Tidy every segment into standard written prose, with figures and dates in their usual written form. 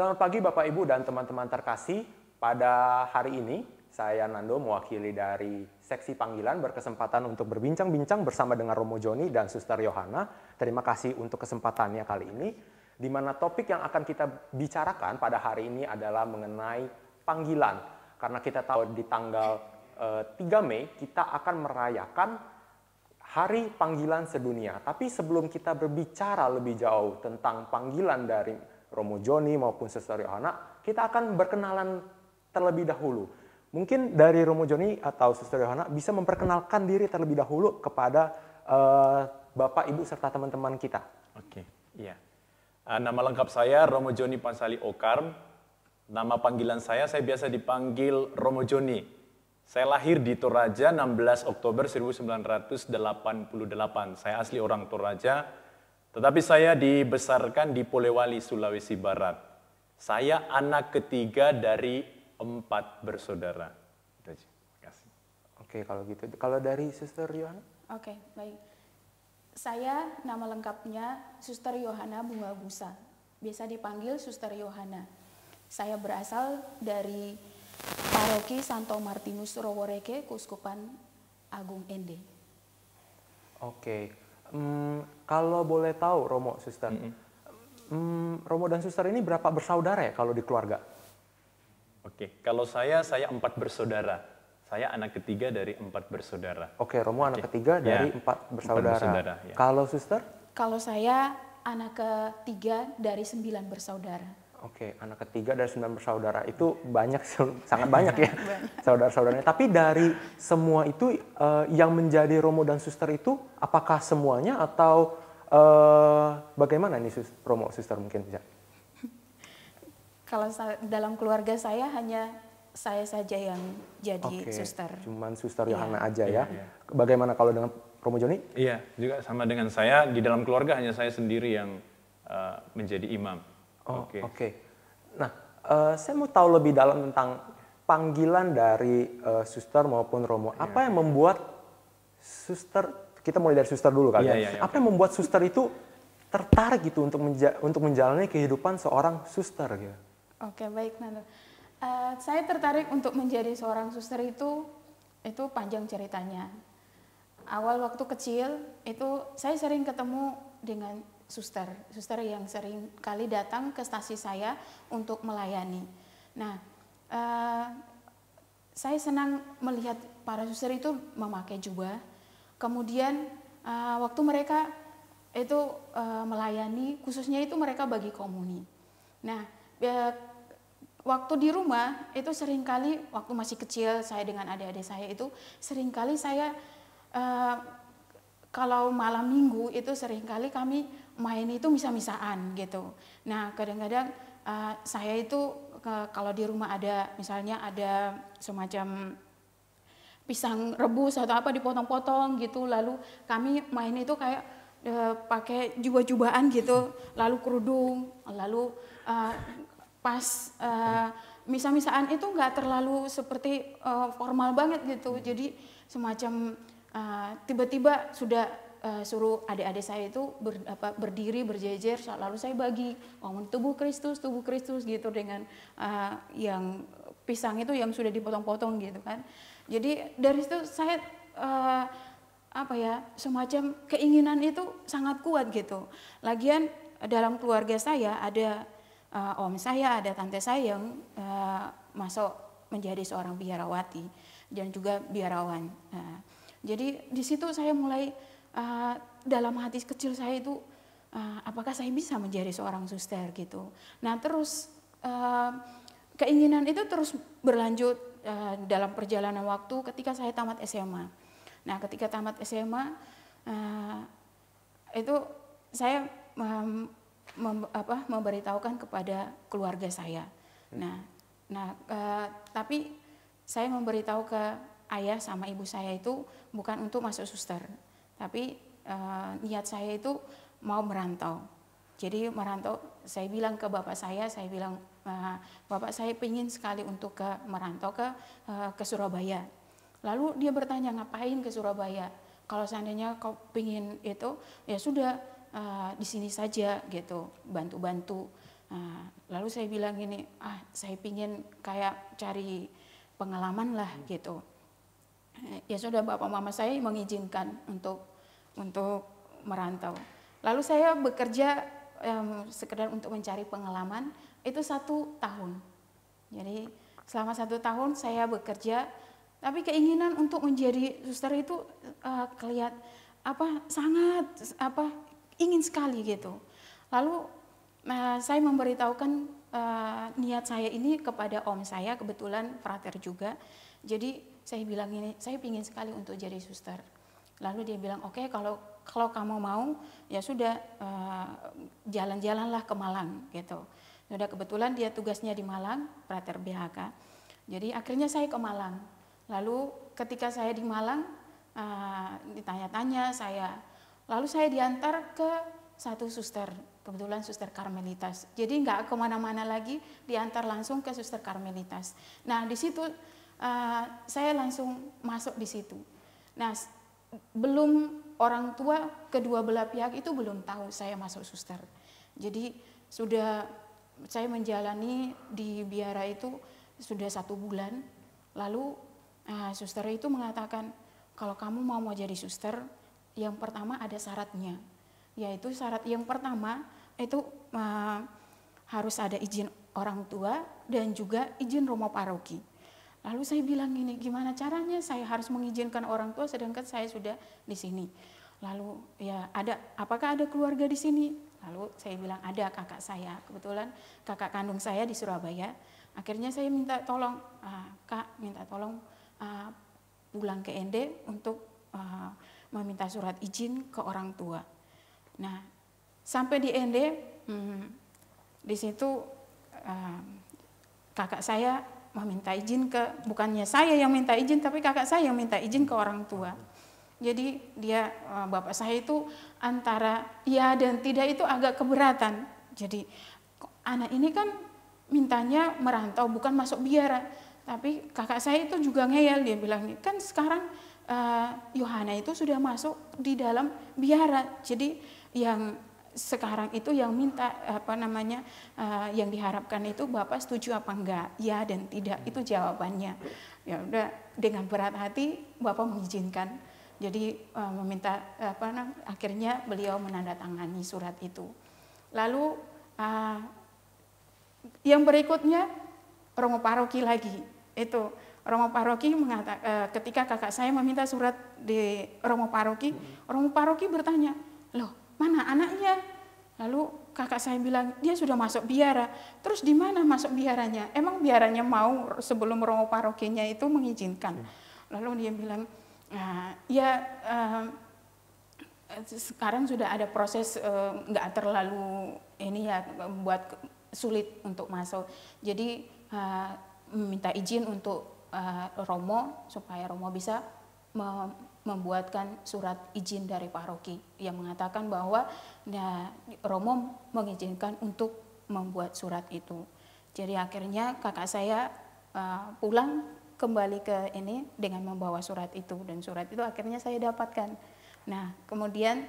Selamat pagi Bapak Ibu dan teman-teman terkasih. Pada hari ini saya Nando mewakili dari seksi panggilan berkesempatan untuk berbincang-bincang bersama dengan Romo Joni dan Suster Yohana. Terima kasih untuk kesempatannya kali ini, di mana topik yang akan kita bicarakan pada hari ini adalah mengenai panggilan. Karena kita tahu di tanggal 3 Mei kita akan merayakan Hari Panggilan Sedunia. Tapi sebelum kita berbicara lebih jauh tentang panggilan dari Romo Joni maupun Suster Yohana, kita akan berkenalan terlebih dahulu. Mungkin dari Romo Joni atau Suster Yohana bisa memperkenalkan diri terlebih dahulu kepada Bapak, Ibu, serta teman-teman kita. Oke, iya. Nama lengkap saya Romo Joni Pansali Okarm. Nama panggilan saya biasa dipanggil Romo Joni. Saya lahir di Toraja 16 Oktober 1988. Saya asli orang Toraja, tetapi saya dibesarkan di Polewali, Sulawesi Barat. Saya anak ketiga dari 4 bersaudara. Terima kasih. Oke, kalau gitu. Kalau dari Suster Yohana? Oke, baik. Saya nama lengkapnya Suster Yohana Bunga Busa. Biasa dipanggil Suster Yohana. Saya berasal dari Paroki Santo Martinus Roworeke, Keuskupan Agung Ende. Oke. Kalau boleh tahu, Romo, Suster, Romo dan Suster ini berapa bersaudara ya kalau di keluarga? Oke, kalau saya 4 bersaudara. Saya anak ketiga dari 4 bersaudara. Oke, Romo anak ketiga dari 4 bersaudara. 4 bersaudara, ya. Kalau Suster? Kalau saya anak ketiga dari 9 bersaudara. Oke, anak ketiga dari 9 bersaudara. Itu banyak, sangat banyak ya saudara-saudaranya. Tapi dari semua itu yang menjadi Romo dan Suster itu apakah semuanya atau bagaimana nih Romo, Suster mungkin bisa? Kalau dalam keluarga saya hanya saya saja yang jadi suster. Cuman Suster Yohana aja ya. Bagaimana kalau dengan Romo Joni? Iya, juga sama dengan saya. Di dalam keluarga hanya saya sendiri yang menjadi imam. Oke. Nah, saya mau tahu lebih dalam tentang panggilan dari Suster maupun Romo. Apa yang membuat Suster, kita mulai dari Suster dulu kali ya. Apa yang membuat Suster itu tertarik gitu untuk menjalani kehidupan seorang suster gitu? Oke, baik Nando. Saya tertarik untuk menjadi seorang suster itu panjang ceritanya. Awal waktu kecil itu saya sering ketemu dengan suster yang sering kali datang ke stasi saya untuk melayani. Nah, saya senang melihat para suster itu memakai jubah. Kemudian waktu mereka itu melayani, khususnya itu mereka bagi komuni. Nah, waktu di rumah itu seringkali waktu masih kecil saya dengan adik-adik saya itu seringkali saya kalau malam minggu itu seringkali kami main itu misah-misahan gitu. Nah, kadang-kadang saya itu kalau di rumah ada misalnya ada semacam pisang rebus atau apa dipotong-potong gitu, lalu kami main itu kayak pakai jubah-jubahan gitu, lalu kerudung, lalu pas misah-misahan itu nggak terlalu seperti formal banget gitu, jadi semacam tiba-tiba sudah suruh adik-adik saya itu berdiri berjejer, lalu saya bagi ngomong tubuh Kristus gitu dengan yang pisang itu yang sudah dipotong-potong gitu kan. Jadi dari situ saya semacam keinginan itu sangat kuat gitu. Lagian dalam keluarga saya ada om saya, ada tante saya yang masuk menjadi seorang biarawati dan juga biarawan. Jadi di situ saya mulai dalam hati kecil saya itu apakah saya bisa menjadi seorang suster gitu. Nah terus keinginan itu terus berlanjut dalam perjalanan waktu ketika saya tamat SMA. Nah ketika tamat SMA itu saya memberitahukan kepada keluarga saya. Tapi saya memberitahu ke ayah sama ibu saya itu bukan untuk masuk suster, tapi niat saya itu mau merantau. Jadi merantau, saya bilang ke bapak saya bilang bapak saya ingin sekali untuk merantau ke Surabaya. Lalu dia bertanya ngapain ke Surabaya? Kalau seandainya kau ingin itu, ya sudah di sini saja gitu, bantu-bantu Lalu saya bilang gini, saya pingin kayak cari pengalaman lah gitu. Ya sudah, bapak mama saya mengizinkan untuk merantau. Lalu saya bekerja sekedar untuk mencari pengalaman itu 1 tahun. Jadi selama 1 tahun saya bekerja, tapi keinginan untuk menjadi suster itu sangat ingin sekali gitu. Lalu saya memberitahukan niat saya ini kepada om saya, kebetulan frater juga. Jadi saya bilang ini, saya ingin sekali untuk jadi suster. Lalu dia bilang, oke, kalau kamu mau, ya sudah, jalan-jalanlah ke Malang gitu. Sudah, kebetulan dia tugasnya di Malang, frater BHK. Jadi akhirnya saya ke Malang. Lalu ketika saya di Malang, ditanya-tanya saya, lalu saya diantar ke satu suster, kebetulan suster Karmelitas. Jadi nggak kemana-mana lagi, diantar langsung ke suster Karmelitas. Nah di situ saya langsung masuk di situ. Nah belum orang tua kedua belah pihak itu belum tahu saya masuk suster. Jadi sudah saya menjalani di biara itu sudah 1 bulan. Lalu suster itu mengatakan, kalau kamu mau jadi suster, yang pertama ada syaratnya. Yaitu syarat yang pertama itu harus ada izin orang tua dan juga izin Romo Paroki. Lalu saya bilang gini, gimana caranya saya harus mengizinkan orang tua sedangkan saya sudah di sini. Lalu ya apakah ada keluarga di sini? Lalu saya bilang ada kakak saya, kebetulan kakak kandung saya di Surabaya. Akhirnya saya minta tolong, Kak minta tolong pulang ke Ende untuk meminta surat izin ke orang tua. Nah sampai di Ende, di situ kakak saya meminta izin bukannya saya yang minta izin, tapi kakak saya yang minta izin ke orang tua. Jadi bapak saya itu antara ya dan tidak itu agak keberatan. Jadi anak ini kan mintanya merantau bukan masuk biara. Tapi kakak saya itu juga ngeyel, dia bilang kan sekarang Yohana itu sudah masuk di dalam biara. Jadi yang sekarang itu yang minta yang diharapkan itu Bapak setuju apa enggak? Ya dan tidak, itu jawabannya. Ya udah, dengan berat hati Bapak mengizinkan. Jadi meminta akhirnya beliau menandatangani surat itu. Lalu yang berikutnya Romo Paroki lagi. Itu Romo Paroki mengatakan, ketika kakak saya meminta surat di Romo Paroki bertanya, "Loh, mana anaknya?" Lalu kakak saya bilang, dia sudah masuk biara. Terus di mana masuk biaranya? Emang biaranya mau sebelum Romo Parokinya itu mengizinkan? Lalu dia bilang, sekarang sudah ada proses, nggak terlalu ini ya, buat sulit untuk masuk. Jadi minta izin untuk Romo supaya Romo bisa membuatkan surat izin dari paroki yang mengatakan bahwa Romo mengizinkan untuk membuat surat itu. Jadi akhirnya kakak saya pulang kembali ke ini dengan membawa surat itu, dan surat itu akhirnya saya dapatkan. Nah kemudian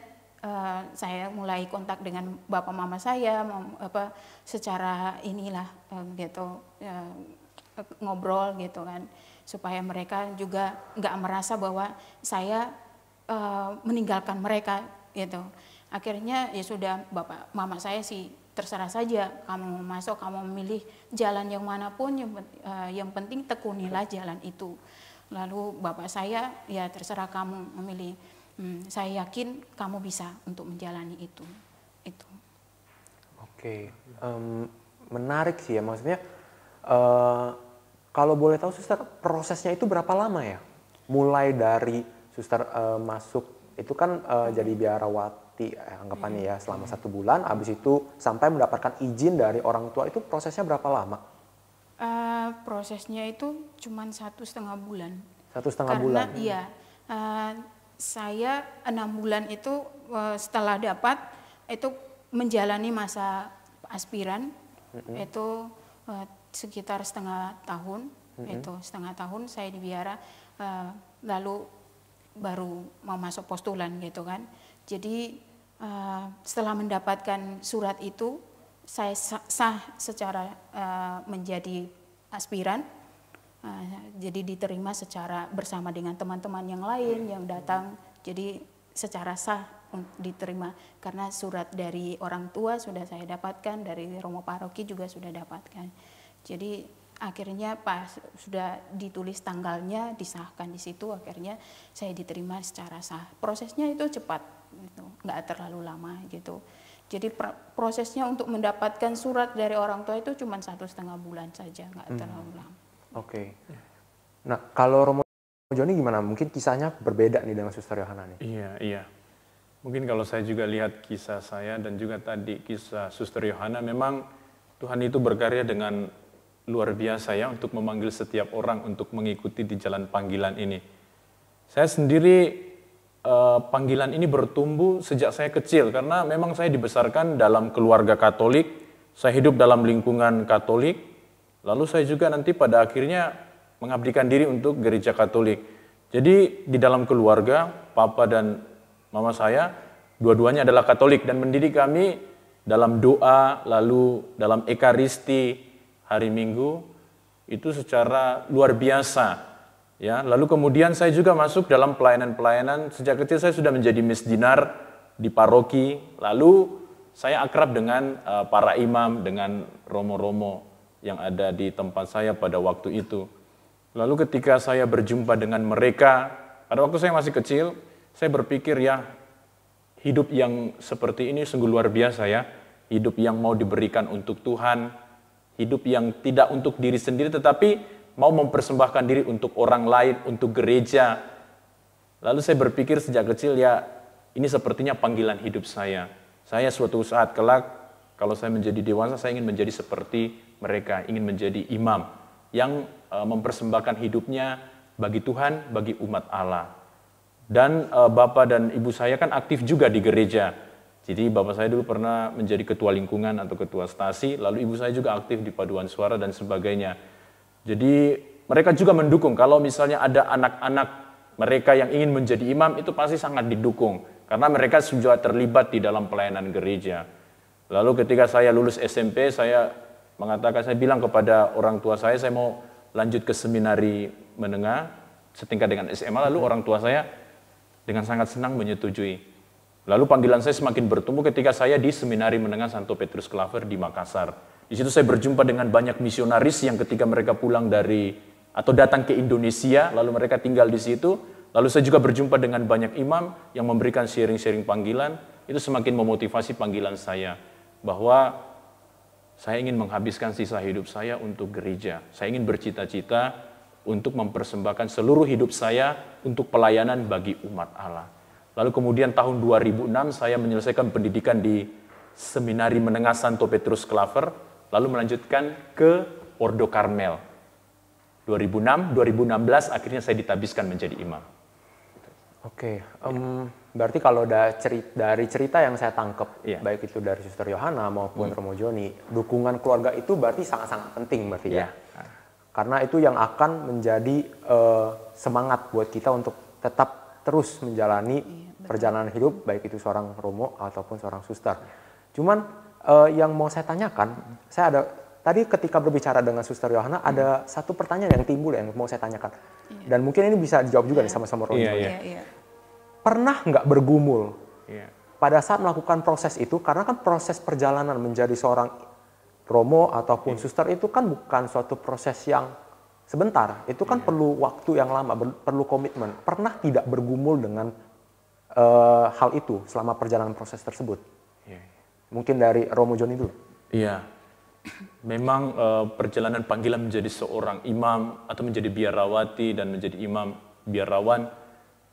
saya mulai kontak dengan bapak mama saya, secara inilah gitu, ngobrol gitu kan, supaya mereka juga nggak merasa bahwa saya meninggalkan mereka gitu. Akhirnya ya sudah, bapak mama saya sih terserah saja, kamu mau masuk, kamu memilih jalan yang manapun, yang penting tekunilah jalan itu. Lalu bapak saya, ya terserah kamu memilih, saya yakin kamu bisa untuk menjalani itu. Oke, menarik sih ya, maksudnya kalau boleh tahu suster, prosesnya itu berapa lama ya? Mulai dari suster masuk itu kan jadi biarawati anggapannya ya selama 1 bulan, habis itu sampai mendapatkan izin dari orang tua, itu prosesnya berapa lama? Prosesnya itu cuma 1,5 bulan. 1,5 bulan? Iya, saya 6 bulan itu setelah dapat itu menjalani masa aspiran, itu sekitar setengah tahun. Itu setengah tahun saya di biara, lalu baru mau masuk postulan gitu kan. Jadi setelah mendapatkan surat itu, saya sah secara menjadi aspiran, jadi diterima secara bersama dengan teman-teman yang lain yang datang, jadi secara sah diterima karena surat dari orang tua sudah saya dapatkan, dari Romo Paroki juga sudah dapatkan. Jadi akhirnya pas sudah ditulis tanggalnya, disahkan di situ, akhirnya saya diterima secara sah. Prosesnya itu cepat, gitu, nggak terlalu lama gitu. Jadi prosesnya untuk mendapatkan surat dari orang tua itu cuma 1,5 bulan saja, nggak terlalu lama. Oke. Nah, kalau Romo Joni gimana? Mungkin kisahnya berbeda nih dengan Suster Yohana nih. Iya. Mungkin kalau saya juga lihat kisah saya dan juga tadi kisah Suster Yohana, memang Tuhan itu berkarya dengan luar biasa ya untuk memanggil setiap orang untuk mengikuti di jalan panggilan ini. Saya sendiri panggilan ini bertumbuh sejak saya kecil karena memang saya dibesarkan dalam keluarga Katolik, saya hidup dalam lingkungan Katolik, lalu saya juga nanti pada akhirnya mengabdikan diri untuk gereja Katolik. Jadi di dalam keluarga, papa dan mama saya dua-duanya adalah Katolik dan mendidik kami dalam doa, lalu dalam ekaristi hari Minggu itu secara luar biasa. Ya, lalu kemudian saya juga masuk dalam pelayanan-pelayanan. Sejak kecil saya sudah menjadi misdinar di paroki. Lalu saya akrab dengan para imam, dengan romo-romo yang ada di tempat saya pada waktu itu. Lalu ketika saya berjumpa dengan mereka, pada waktu saya masih kecil, saya berpikir ya, hidup yang seperti ini sungguh luar biasa ya. Hidup yang mau diberikan untuk Tuhan, hidup yang tidak untuk diri sendiri tetapi mau mempersembahkan diri untuk orang lain, untuk gereja. Lalu saya berpikir sejak kecil ya, ini sepertinya panggilan hidup saya. Saya suatu saat kelak, kalau saya menjadi dewasa, saya ingin menjadi seperti mereka, ingin menjadi imam yang mempersembahkan hidupnya bagi Tuhan, bagi umat Allah. Dan bapak dan ibu saya kan aktif juga di gereja. Jadi bapak saya dulu pernah menjadi ketua lingkungan atau ketua stasi, lalu ibu saya juga aktif di paduan suara dan sebagainya. Jadi mereka juga mendukung kalau misalnya ada anak-anak mereka yang ingin menjadi imam itu pasti sangat didukung karena mereka sudah terlibat di dalam pelayanan gereja. Lalu ketika saya lulus SMP saya bilang kepada orang tua saya mau lanjut ke seminari menengah setingkat dengan SMA, lalu orang tua saya dengan sangat senang menyetujui. Lalu panggilan saya semakin bertumbuh ketika saya di seminari menengah Santo Petrus Claver di Makassar. Di situ saya berjumpa dengan banyak misionaris yang ketika mereka pulang atau datang ke Indonesia, lalu mereka tinggal di situ. Lalu saya juga berjumpa dengan banyak imam yang memberikan sharing-sharing panggilan. Itu semakin memotivasi panggilan saya. Bahwa saya ingin menghabiskan sisa hidup saya untuk gereja. Saya ingin bercita-cita untuk mempersembahkan seluruh hidup saya untuk pelayanan bagi umat Allah. Lalu kemudian tahun 2006 saya menyelesaikan pendidikan di Seminari Menengah Santo Petrus Claver. Lalu melanjutkan ke Ordo Karmel. 2006-2016 akhirnya saya ditabiskan menjadi imam. Oke, berarti kalau dari cerita yang saya tangkap, baik itu dari Suster Yohana maupun Romo Joni, dukungan keluarga itu berarti sangat-sangat penting berarti ya. Karena itu yang akan menjadi semangat buat kita untuk tetap terus menjalani perjalanan hidup, baik itu seorang Romo ataupun seorang Suster. Cuman yang mau saya tanyakan, tadi ketika berbicara dengan Suster Yohana ada satu pertanyaan yang timbul yang mau saya tanyakan. Dan mungkin ini bisa dijawab juga nih sama-sama Romo. Pernah nggak bergumul pada saat melakukan proses itu? Karena kan proses perjalanan menjadi seorang Romo ataupun Suster itu kan bukan suatu proses yang sebentar. Itu kan perlu waktu yang lama, perlu komitmen. Pernah tidak bergumul dengan hal itu selama perjalanan proses tersebut? Mungkin dari Romo Joni dulu. Iya, memang perjalanan panggilan menjadi seorang imam atau menjadi biarawati dan menjadi imam biarawan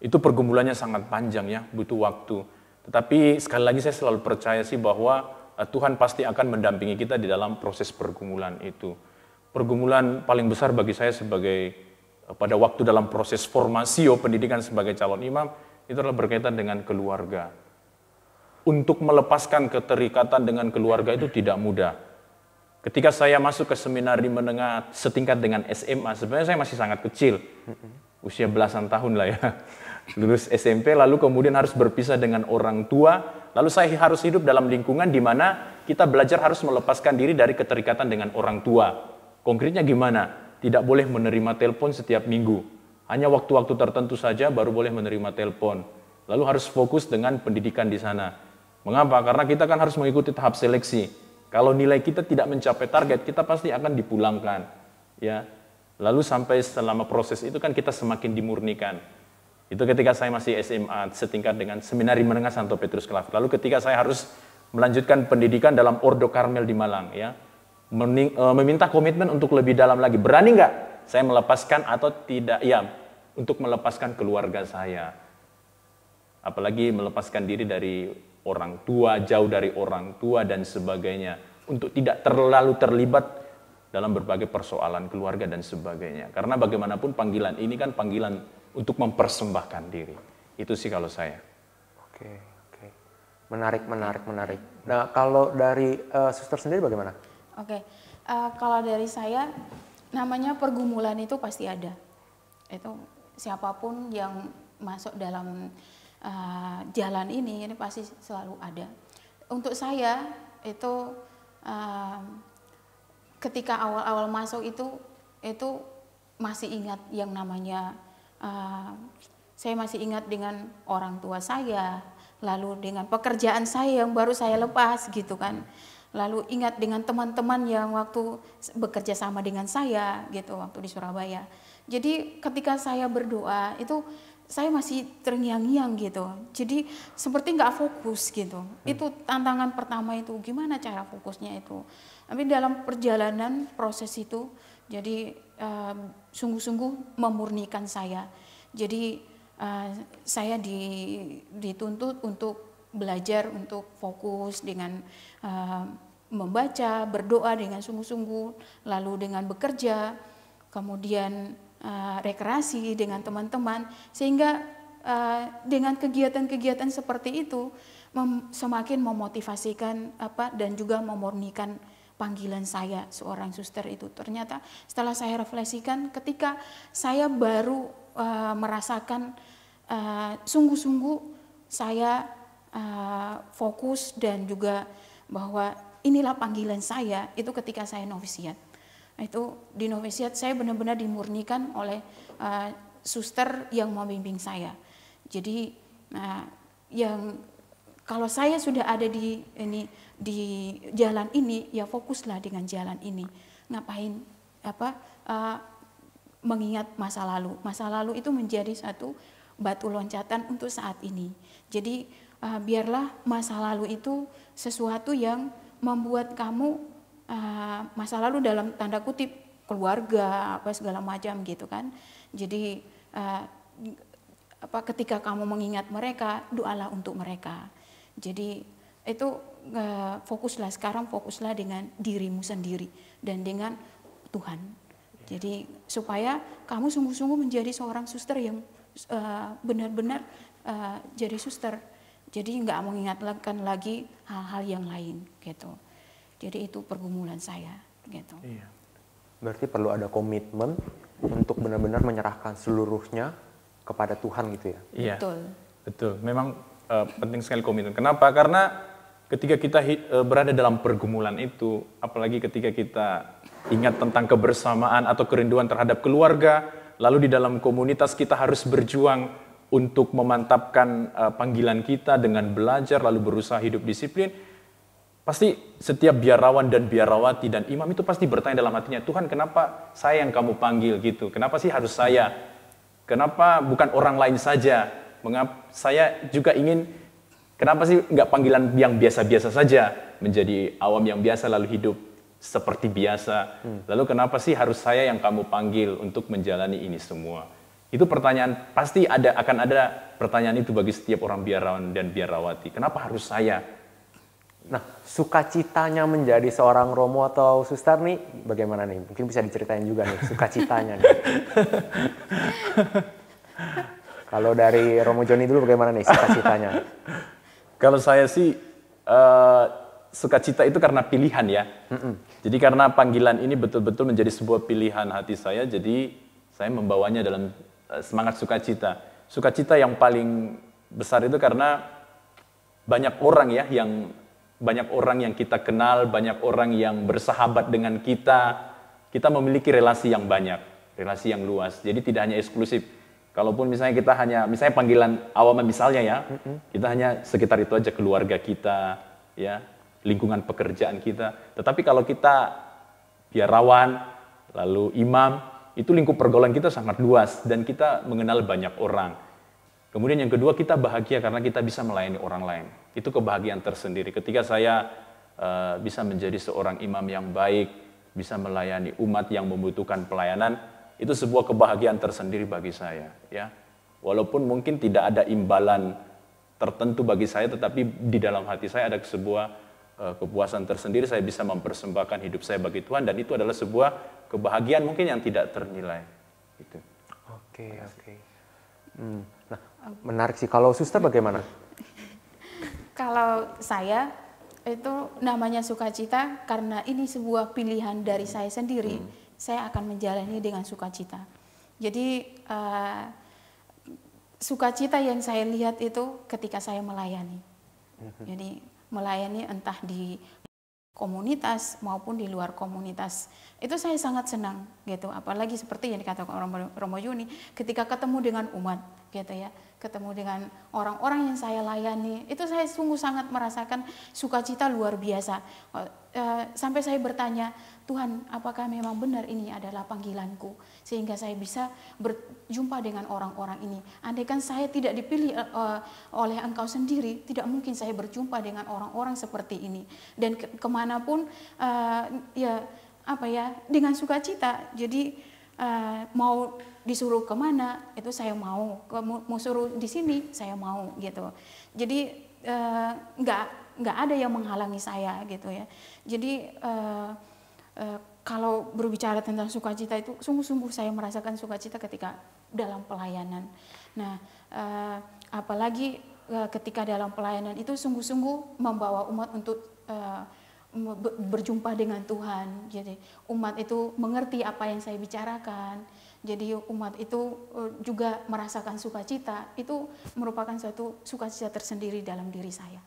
itu pergumulannya sangat panjang ya, butuh waktu. Tetapi sekali lagi saya selalu percaya sih bahwa Tuhan pasti akan mendampingi kita di dalam proses pergumulan itu. Pergumulan paling besar bagi saya pada waktu dalam proses formasio pendidikan sebagai calon imam itu adalah berkaitan dengan keluarga. Untuk melepaskan keterikatan dengan keluarga itu tidak mudah. Ketika saya masuk ke seminari menengah setingkat dengan SMA, sebenarnya saya masih sangat kecil, usia belasan tahun lah ya. Lulus SMP, lalu kemudian harus berpisah dengan orang tua, Lalu saya harus hidup dalam lingkungan di mana kita belajar harus melepaskan diri dari keterikatan dengan orang tua. Konkretnya gimana? Tidak boleh menerima telepon setiap minggu. Hanya waktu-waktu tertentu saja baru boleh menerima telepon. Lalu harus fokus dengan pendidikan di sana. Mengapa? Karena kita kan harus mengikuti tahap seleksi. Kalau nilai kita tidak mencapai target, kita pasti akan dipulangkan. Ya. Lalu sampai selama proses itu kan kita semakin dimurnikan. Itu ketika saya masih SMA, setingkat dengan Seminari Menengah Santo Petrus Kelaf. Lalu ketika saya harus melanjutkan pendidikan dalam Ordo Karmel di Malang, ya, meminta komitmen untuk lebih dalam lagi. Berani nggak saya melepaskan atau tidak? Ya, untuk melepaskan keluarga saya. Apalagi melepaskan diri dari orang tua, jauh dari orang tua dan sebagainya. Untuk tidak terlalu terlibat dalam berbagai persoalan keluarga dan sebagainya. Karena bagaimanapun panggilan ini kan panggilan untuk mempersembahkan diri. Itu sih kalau saya. Oke. Menarik. Nah, kalau dari suster sendiri bagaimana? Oke. Kalau dari saya, namanya pergumulan itu pasti ada. Itu siapapun yang masuk dalam jalan ini pasti selalu ada. Untuk saya itu ketika awal-awal masuk itu masih ingat yang namanya saya masih ingat dengan orang tua saya, lalu dengan pekerjaan saya yang baru saya lepas gitu kan, lalu ingat dengan teman-teman yang waktu bekerja sama dengan saya gitu waktu di Surabaya. Jadi ketika saya berdoa itu saya masih terngiang-ngiang gitu, jadi seperti nggak fokus gitu. Itu tantangan pertama itu, gimana cara fokusnya itu. Tapi dalam perjalanan proses itu, jadi sungguh-sungguh memurnikan saya. Jadi saya dituntut untuk belajar, untuk fokus dengan membaca, berdoa dengan sungguh-sungguh, lalu dengan bekerja, kemudian rekreasi dengan teman-teman, sehingga dengan kegiatan-kegiatan seperti itu semakin memotivasikan dan juga memurnikan panggilan saya seorang suster itu. Ternyata setelah saya refleksikan, ketika saya baru merasakan sungguh-sungguh saya fokus dan juga bahwa inilah panggilan saya, itu ketika saya novisiat. Itu di novisiat saya benar-benar dimurnikan oleh suster yang membimbing saya. Jadi yang kalau saya sudah ada di jalan ini, ya fokuslah dengan jalan ini. Ngapain mengingat masa lalu. Masa lalu itu menjadi satu batu loncatan untuk saat ini. Jadi biarlah masa lalu itu sesuatu yang membuat kamu masa lalu dalam tanda kutip keluarga apa segala macam gitu kan. Jadi ketika kamu mengingat mereka, doalah untuk mereka. Jadi itu fokuslah dengan dirimu sendiri dan dengan Tuhan. Jadi supaya kamu sungguh-sungguh menjadi seorang suster yang benar-benar jadi suster. Jadi nggak mengingatkan lagi hal-hal yang lain gitu. Jadi itu pergumulan saya gitu. Iya. Berarti perlu ada komitmen untuk benar-benar menyerahkan seluruhnya kepada Tuhan gitu ya. Iya. Betul. Memang penting sekali komitmen. Kenapa? Karena ketika kita berada dalam pergumulan itu, apalagi ketika kita ingat tentang kebersamaan atau kerinduan terhadap keluarga, lalu di dalam komunitas kita harus berjuang untuk memantapkan panggilan kita dengan belajar, lalu berusaha hidup disiplin. Pasti setiap biarawan dan biarawati dan imam itu pasti bertanya dalam hatinya, Tuhan kenapa saya yang kamu panggil gitu? Kenapa sih harus saya? Kenapa bukan orang lain saja? Mengapa saya juga ingin, kenapa sih nggak panggilan yang biasa-biasa saja? Menjadi awam yang biasa lalu hidup seperti biasa. Lalu kenapa sih harus saya yang kamu panggil untuk menjalani ini semua? Itu pertanyaan, pasti akan ada pertanyaan itu bagi setiap orang biarawan dan biarawati. Kenapa harus saya? Nah, sukacitanya menjadi seorang romo atau suster nih, bagaimana nih? Mungkin bisa diceritain juga nih, sukacitanya nih. Kalau dari Romo Joni dulu bagaimana nih sukacitanya? Kalau saya sih, sukacita itu karena pilihan ya. Jadi karena panggilan ini betul-betul menjadi sebuah pilihan hati saya, jadi saya membawanya dalam semangat sukacita. Sukacita yang paling besar itu karena banyak orang ya banyak orang yang kita kenal, banyak orang yang bersahabat dengan kita memiliki relasi yang banyak, relasi yang luas. Jadi tidak hanya eksklusif. Kalaupun misalnya kita misalnya panggilan awam misalnya ya, kita hanya sekitar itu aja, keluarga kita, ya, lingkungan pekerjaan kita. Tetapi kalau kita biarawan, lalu imam, itu lingkup pergaulan kita sangat luas dan kita mengenal banyak orang. Kemudian yang kedua, kita bahagia karena kita bisa melayani orang lain. Itu kebahagiaan tersendiri. Ketika saya bisa menjadi seorang imam yang baik, bisa melayani umat yang membutuhkan pelayanan, itu sebuah kebahagiaan tersendiri bagi saya. Ya, walaupun mungkin tidak ada imbalan tertentu bagi saya, tetapi di dalam hati saya ada sebuah kepuasan tersendiri. Saya bisa mempersembahkan hidup saya bagi Tuhan, dan itu adalah sebuah kebahagiaan mungkin yang tidak ternilai. Gitu. Oke. Nah, menarik sih. Kalau Suster bagaimana? Kalau saya itu namanya sukacita karena ini sebuah pilihan dari saya sendiri. Saya akan menjalani dengan sukacita. Jadi sukacita yang saya lihat itu ketika saya melayani. Jadi melayani entah di komunitas maupun di luar komunitas, itu saya sangat senang gitu. Apalagi seperti yang dikatakan Romo Joni, ketika ketemu dengan umat gitu ya, ketemu dengan orang-orang yang saya layani, itu saya sungguh sangat merasakan sukacita luar biasa. Sampai saya bertanya, Tuhan, apakah memang benar ini adalah panggilanku sehingga saya bisa berjumpa dengan orang-orang ini. Andaikan saya tidak dipilih oleh Engkau sendiri, tidak mungkin saya berjumpa dengan orang-orang seperti ini. Dan kemanapun dengan sukacita. Jadi mau disuruh kemana itu saya mau suruh di sini saya mau gitu. Jadi nggak ada yang menghalangi saya gitu ya. Jadi kalau berbicara tentang sukacita itu sungguh-sungguh saya merasakan sukacita ketika dalam pelayanan. Nah, apalagi ketika dalam pelayanan itu sungguh-sungguh membawa umat untuk berjumpa dengan Tuhan. Jadi umat itu mengerti apa yang saya bicarakan. Jadi umat itu juga merasakan sukacita. Itu merupakan suatu sukacita tersendiri dalam diri saya.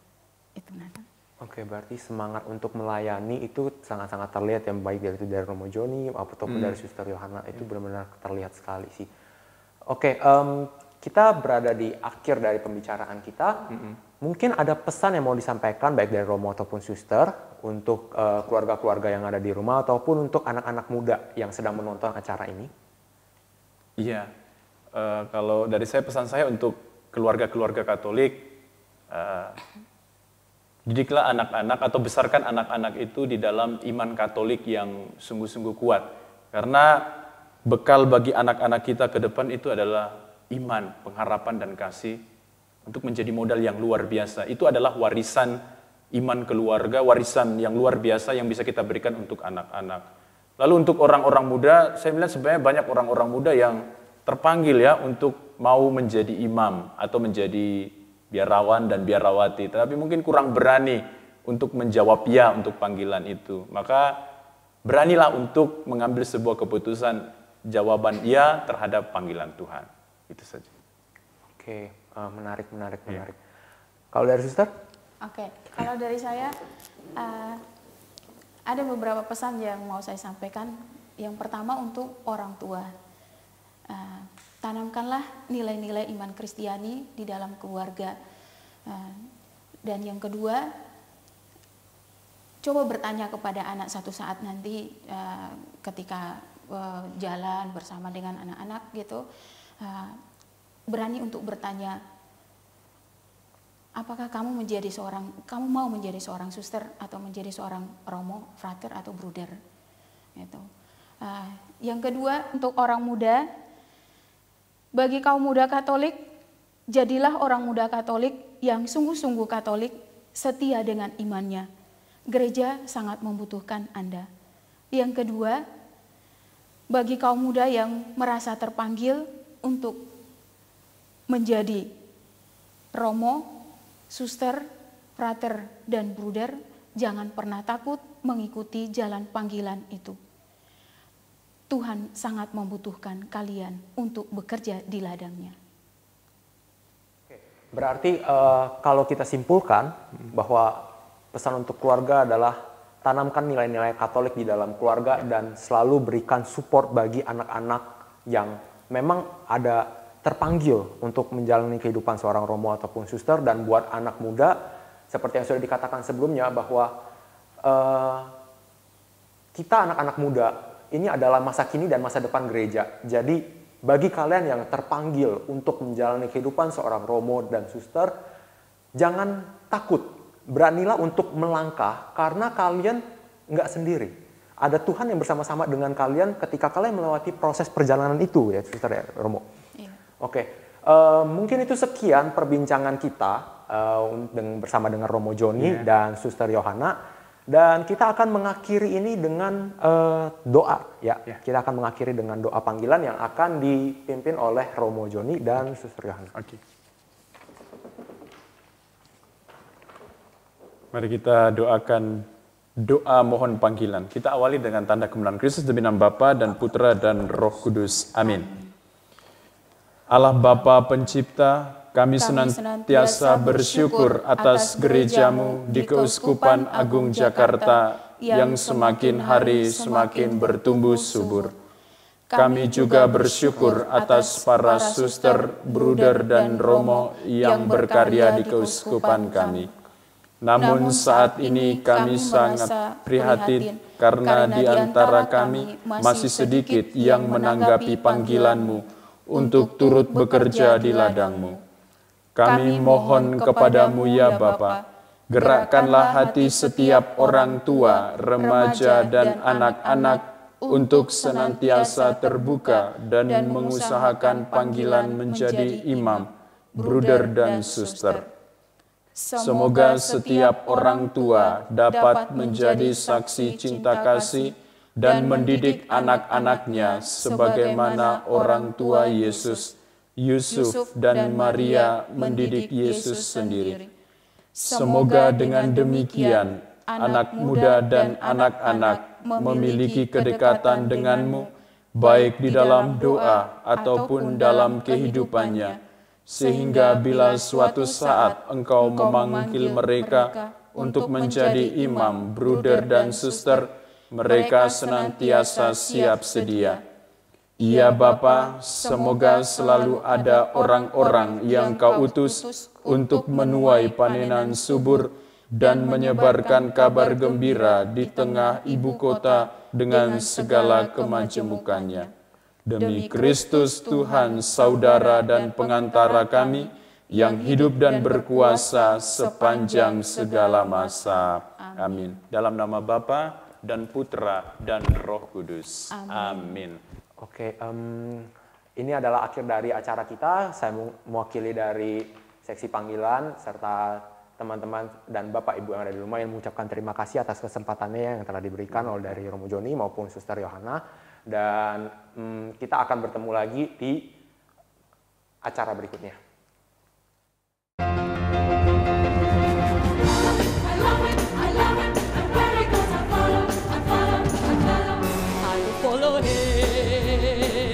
Itu Nathan. Oke, berarti semangat untuk melayani itu sangat-sangat terlihat, yang baik dari Romo Joni ataupun dari Suster Yohana, itu benar-benar terlihat sekali sih. Oke, kita berada di akhir dari pembicaraan kita. Mungkin ada pesan yang mau disampaikan baik dari Romo ataupun Suster untuk keluarga-keluarga yang ada di rumah ataupun untuk anak-anak muda yang sedang menonton acara ini? Iya, kalau dari saya, pesan saya untuk keluarga-keluarga Katolik, didiklah anak-anak atau besarkan anak-anak itu di dalam iman Katolik yang sungguh-sungguh kuat. Karena bekal bagi anak-anak kita ke depan itu adalah iman, pengharapan, dan kasih untuk menjadi modal yang luar biasa. Itu adalah warisan iman keluarga, warisan yang luar biasa yang bisa kita berikan untuk anak-anak. Lalu untuk orang-orang muda, saya melihat sebenarnya banyak orang-orang muda yang terpanggil ya untuk mau menjadi imam atau menjadi biarawan dan biarawati, tapi mungkin kurang berani untuk menjawab ya untuk panggilan itu. Maka beranilah untuk mengambil sebuah keputusan jawaban ya terhadap panggilan Tuhan. Itu saja. Oke, menarik. Kalau dari Suster? Oke, kalau dari saya ada beberapa pesan yang mau saya sampaikan. Yang pertama untuk orang tua. Tanamkanlah nilai-nilai iman Kristiani di dalam keluarga. Dan yang kedua, coba bertanya kepada anak satu saat nanti ketika jalan bersama dengan anak-anak gitu, berani untuk bertanya, apakah kamu mau menjadi seorang suster atau menjadi seorang romo, frater atau bruder gitu. Yang kedua untuk orang muda, bagi kaum muda Katolik, jadilah orang muda Katolik yang sungguh-sungguh Katolik, setia dengan imannya. Gereja sangat membutuhkan Anda. Yang kedua, bagi kaum muda yang merasa terpanggil untuk menjadi romo, suster, frater, dan bruder, jangan pernah takut mengikuti jalan panggilan itu. Tuhan sangat membutuhkan kalian untuk bekerja di ladangnya. Berarti kalau kita simpulkan bahwa pesan untuk keluarga adalah tanamkan nilai-nilai Katolik di dalam keluarga dan selalu berikan support bagi anak-anak yang memang ada terpanggil untuk menjalani kehidupan seorang romo ataupun suster, dan buat anak muda seperti yang sudah dikatakan sebelumnya bahwa kita anak-anak muda ini adalah masa kini dan masa depan gereja. Jadi bagi kalian yang terpanggil untuk menjalani kehidupan seorang romo dan suster, jangan takut, beranilah untuk melangkah karena kalian nggak sendiri. Ada Tuhan yang bersama-sama dengan kalian ketika kalian melewati proses perjalanan itu, ya suster ya, Romo. Iya. Oke, mungkin itu sekian perbincangan kita bersama dengan Romo Joni dan Suster Yohana. Dan kita akan mengakhiri ini dengan doa, ya. Kita akan mengakhiri dengan doa panggilan yang akan dipimpin oleh Romo Joni dan Suster Yohana. Oke. Mari kita doakan doa mohon panggilan. Kita awali dengan tanda kemuliaan Kristus demi nama Bapa dan Putra dan Roh Kudus. Amin. Allah Bapa Pencipta, kami senantiasa bersyukur atas gerejamu di Keuskupan Agung Jakarta yang semakin hari semakin bertumbuh subur. Kami juga bersyukur atas para suster, bruder, dan romo yang berkarya di keuskupan kami. Namun saat ini kami sangat prihatin karena di antara kami masih sedikit yang menanggapi panggilan-Mu untuk turut bekerja di ladang-Mu. Kami mohon kepadamu ya Bapa, gerakkanlah hati setiap orang tua, remaja, dan anak-anak untuk senantiasa terbuka dan mengusahakan panggilan menjadi imam, bruder, dan suster. Semoga setiap orang tua dapat menjadi saksi cinta kasih dan mendidik anak-anaknya sebagaimana orang tua Yesus, Yusuf, dan Maria mendidik Yesus sendiri. Semoga dengan demikian anak muda dan anak-anak memiliki kedekatan denganmu, baik di dalam doa ataupun dalam kehidupannya, sehingga bila suatu saat Engkau memanggil mereka untuk menjadi imam, bruder, dan suster, mereka senantiasa siap sedia. Ya Bapa, semoga selalu ada orang-orang yang Kau utus untuk menuai panenan subur dan menyebarkan kabar gembira di tengah ibu kota dengan segala kemajemukannya. Demi Kristus Tuhan, Saudara dan Pengantara kami, yang hidup dan berkuasa sepanjang segala masa. Amin. Dalam nama Bapa dan Putra dan Roh Kudus. Amin. Oke, ini adalah akhir dari acara kita. Saya mewakili dari seksi panggilan serta teman-teman dan Bapak Ibu yang ada di rumah yang mengucapkan terima kasih atas kesempatannya yang telah diberikan oleh dari Romo Joni maupun Suster Yohana. Dan kita akan bertemu lagi di acara berikutnya. follow him.